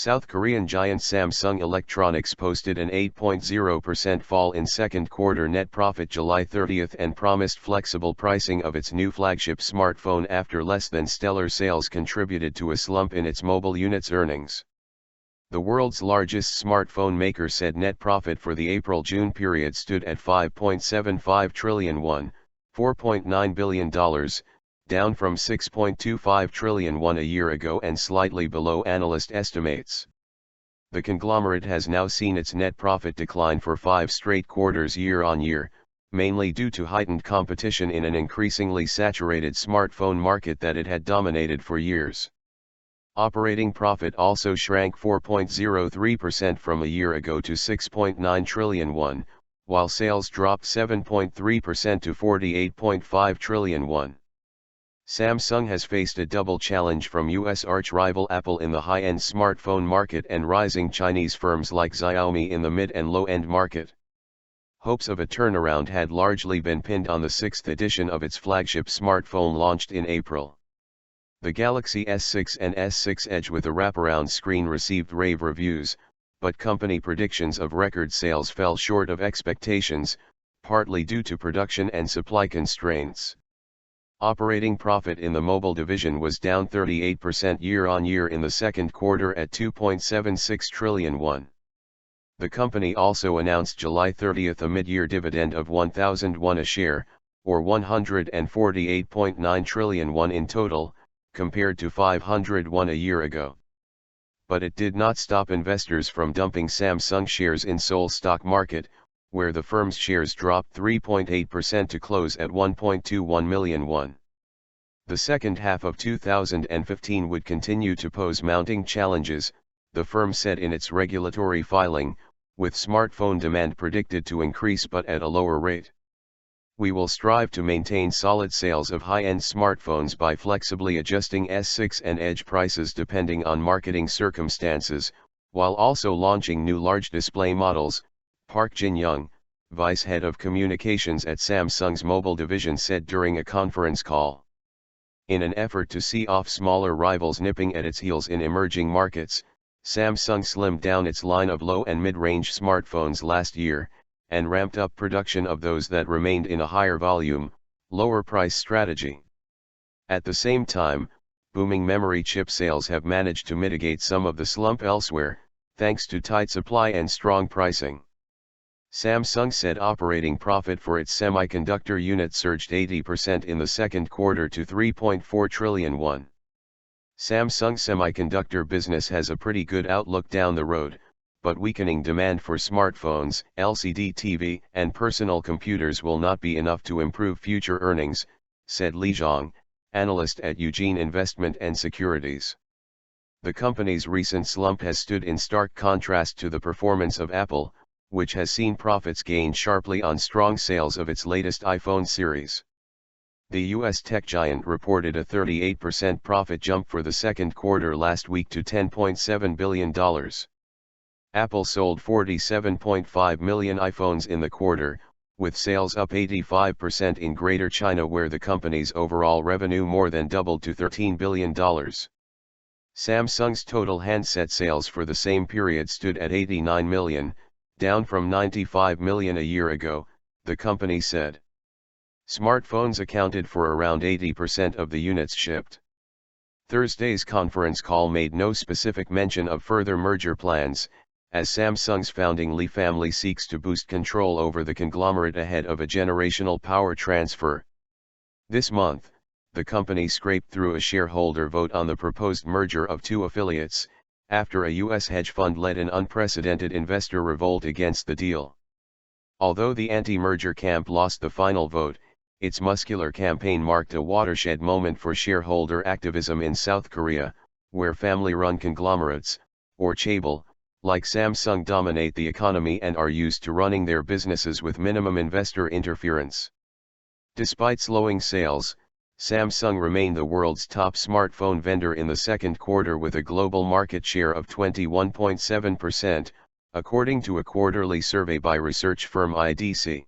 South Korean giant Samsung Electronics posted an 8.0% fall in second quarter net profit July 30 and promised flexible pricing of its new flagship smartphone after less than stellar sales contributed to a slump in its mobile units earnings. The world's largest smartphone maker said net profit for the April-June period stood at 5.75 trillion won, $4.9 billion, down from 6.25 trillion won a year ago and slightly below analyst estimates. The conglomerate has now seen its net profit decline for 5 straight quarters year-on-year, mainly due to heightened competition in an increasingly saturated smartphone market that it had dominated for years. Operating profit also shrank 4.03% from a year ago to 6.9 trillion won, while sales dropped 7.3% to 48.5 trillion won. Samsung has faced a double challenge from US arch-rival Apple in the high-end smartphone market and rising Chinese firms like Xiaomi in the mid and low-end market. Hopes of a turnaround had largely been pinned on the 6th edition of its flagship smartphone launched in April. The Galaxy S6 and S6 Edge with a wraparound screen received rave reviews, but company predictions of record sales fell short of expectations, partly due to production and supply constraints. Operating profit in the mobile division was down 38% year-on-year in the second quarter at 2.76 trillion won. The company also announced July 30 a mid-year dividend of 1,000 won a share, or 148.9 trillion won in total, compared to 500 won a year ago. But it did not stop investors from dumping Samsung shares in Seoul stock market, where the firm's shares dropped 3.8% to close at 1.21 million won. The second half of 2015 would continue to pose mounting challenges, the firm said in its regulatory filing, with smartphone demand predicted to increase but at a lower rate. We will strive to maintain solid sales of high-end smartphones by flexibly adjusting S6 and Edge prices depending on marketing circumstances, while also launching new large display models, Park Jin-young, vice head of communications at Samsung's mobile division said during a conference call. In an effort to see off smaller rivals nipping at its heels in emerging markets, Samsung slimmed down its line of low and mid-range smartphones last year, and ramped up production of those that remained in a higher volume, lower price strategy. At the same time, booming memory chip sales have managed to mitigate some of the slump elsewhere, thanks to tight supply and strong pricing. Samsung said operating profit for its semiconductor unit surged 80% in the second quarter to 3.4 trillion won. Samsung's semiconductor business has a pretty good outlook down the road, but weakening demand for smartphones, LCD TV, and personal computers will not be enough to improve future earnings, said Li Zhang, analyst at Eugene Investment and Securities. The company's recent slump has stood in stark contrast to the performance of Apple, which has seen profits gain sharply on strong sales of its latest iPhone series. The US tech giant reported a 38% profit jump for the second quarter last week to $10.7 billion. Apple sold 47.5 million iPhones in the quarter, with sales up 85% in Greater China where the company's overall revenue more than doubled to $13 billion. Samsung's total handset sales for the same period stood at 89 million, down from 95 million a year ago, the company said. Smartphones accounted for around 80% of the units shipped. Thursday's conference call made no specific mention of further merger plans, as Samsung's founding Lee family seeks to boost control over the conglomerate ahead of a generational power transfer. This month, the company scraped through a shareholder vote on the proposed merger of two affiliates, after a US hedge fund led an unprecedented investor revolt against the deal. Although the anti-merger camp lost the final vote, its muscular campaign marked a watershed moment for shareholder activism in South Korea, where family-run conglomerates, or chaebol, like Samsung dominate the economy and are used to running their businesses with minimum investor interference. Despite slowing sales, Samsung remained the world's top smartphone vendor in the second quarter with a global market share of 21.7%, according to a quarterly survey by research firm IDC.